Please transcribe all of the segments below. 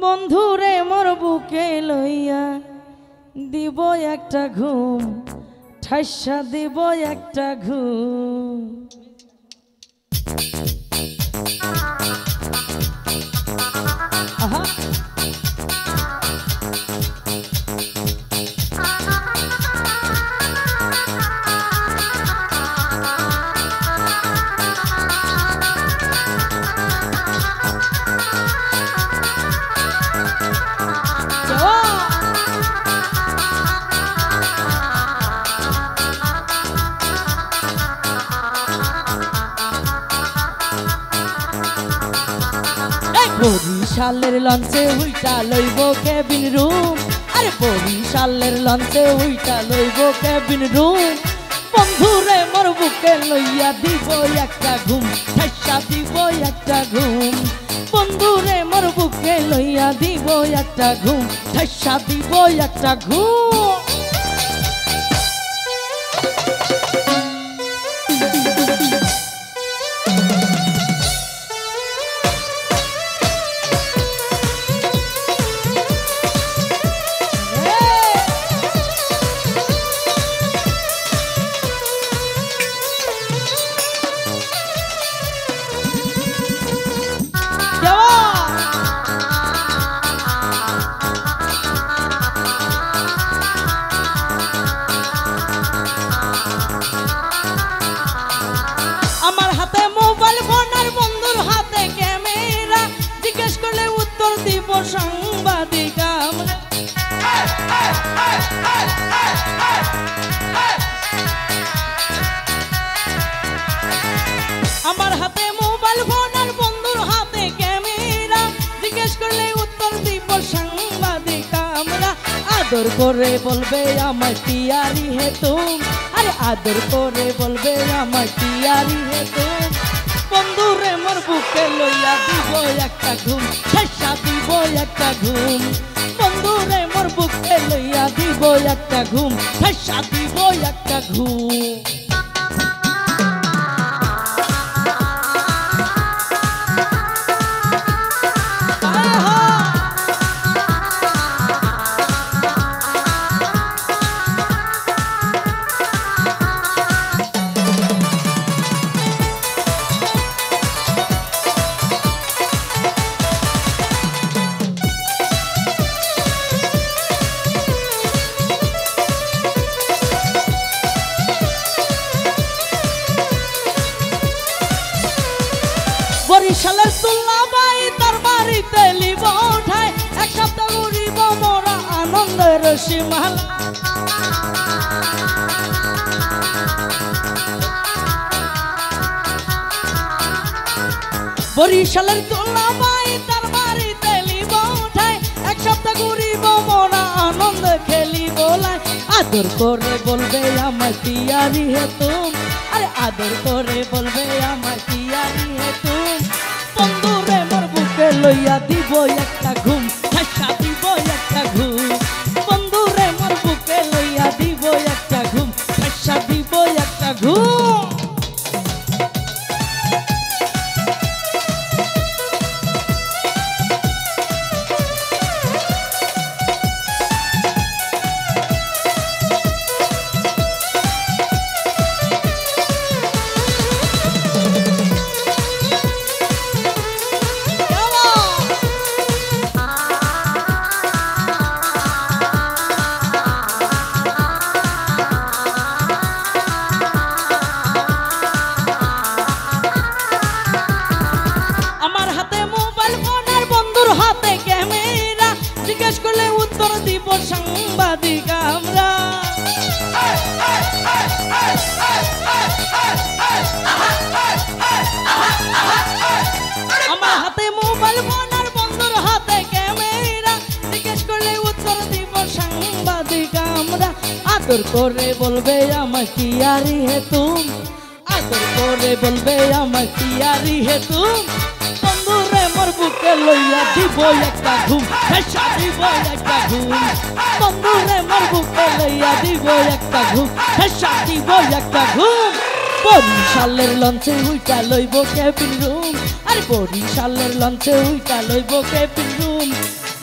বন্ধুরে মোর বুকে লইয়া দিব একটা ঘুম, ঠাইসা দিব একটা ঘুম। আহা বরিশালের লঞ্চে উইটা লইব কেবিন রুম, আরে বরিশালের লঞ্চে উইটা লইব কেবিন রুম। বন্ধুরে মোর বুকে লইয়া দিব একটা ঘুম, ঠাইসা দিব একটা ঘুম। বন্ধুরে মোর বুকে লইয়া দিব একটা ঘুম, ঠাইসা দিব একটা ঘুম। আমার হাতে মোবাইল ফোন আর বন্ধুর হাতে ক্যামেরা, জিজ্ঞেস করলে উত্তর দিব সাংবাদিক আমরা। আমার হাতে মোবাইল ফোন আর বন্ধুর হাতে ক্যামেরা, জিজ্ঞেস করলে উত্তর দিব সাংবাদিক আমরা। আদর করে বলবে আমার টিয়ারি হে তুম, আরে আদর করে বলবে আমার টিয়ারি হে তুম। বন্ধুরে মোর বুকে লইয়া দিব একটা ঘুম, ঠাইসা দিব একটা ঘুম। বন্ধুরে মোর বুকে লইয়া দিব একটা ঘুম, ঠাইসা দিব একটা ঘুম। বরিশালের তুল্লা বাই তার বাড়িতে লিব ওঠায়, এক সপ্তাহ ঘুরিব মোরা আনন্দের সীমালা। বরিশালের তুল্লা বাই তার বাড়িতে লিব ওঠায়, এক সপ্তাহ ঘুরিব মোরা আনন্দ খেলিব লাই। আদর করে বলবে আমার টিয়ারি হে তুম, আরে আদর করে বলবে আমার টিয়ারি হে তুম। বন্ধুরে মোর বুকে লইয়া দিব একটা ঘুম, ঠাইসা দিব একটা ঘুম। বন্ধুরে মোর বুকে লইয়া দিব একটা ঘুম, ঠাইসা দিব একটা ঘুম। হাতে ক্যামেরা, জিজ্ঞেস করলে উত্তর দিব সাংবাদিক আমরা। আমার হাতে মোবাইল ফোন আর বন্ধুর হাতে ক্যামেরা, জিজ্ঞেস করলে উত্তর দিব সাংবাদিক আমরা। আদর করে বলবে আমার টিয়ারি হে তুম, আদর করে বলবে আমার টিয়ারি হে তুম। বন্ধুরে মোর বুকে লইয়া দিব একটা ঘুম, ঠাইসা দিব একটা ঘুম। বন্ধুরে মোর বুকে লইয়া দিব একটা ঘুম, ঠাইসা দিব একটা ঘুম। বরিশালের লঞ্চে উইটা লইব কেবিন রুম, আরে বরিশালের লঞ্চে উইটা লইব কেবিন রুম।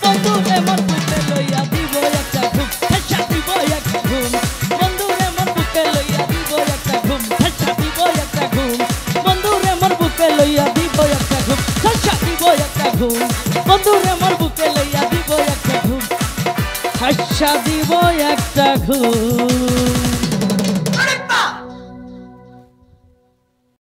বন্ধুরে মোর বুকে লইয়া দিব একটা ঘুম ঠাসা দিব একটা ঘুম বন্ধুরে মোর বুকে লইয়া দিব একটা ঘুম ঠাসা দিব একটা ঘুম বন্ধুরে মোর বুকে লইয়া দিব একটা ঘুম ঠাসা দিব একটা ঘুম বন্ধুরে মোর বুকে লইয়া দিব একটা ঘুম ঠাসা দিব একটা ঘুম।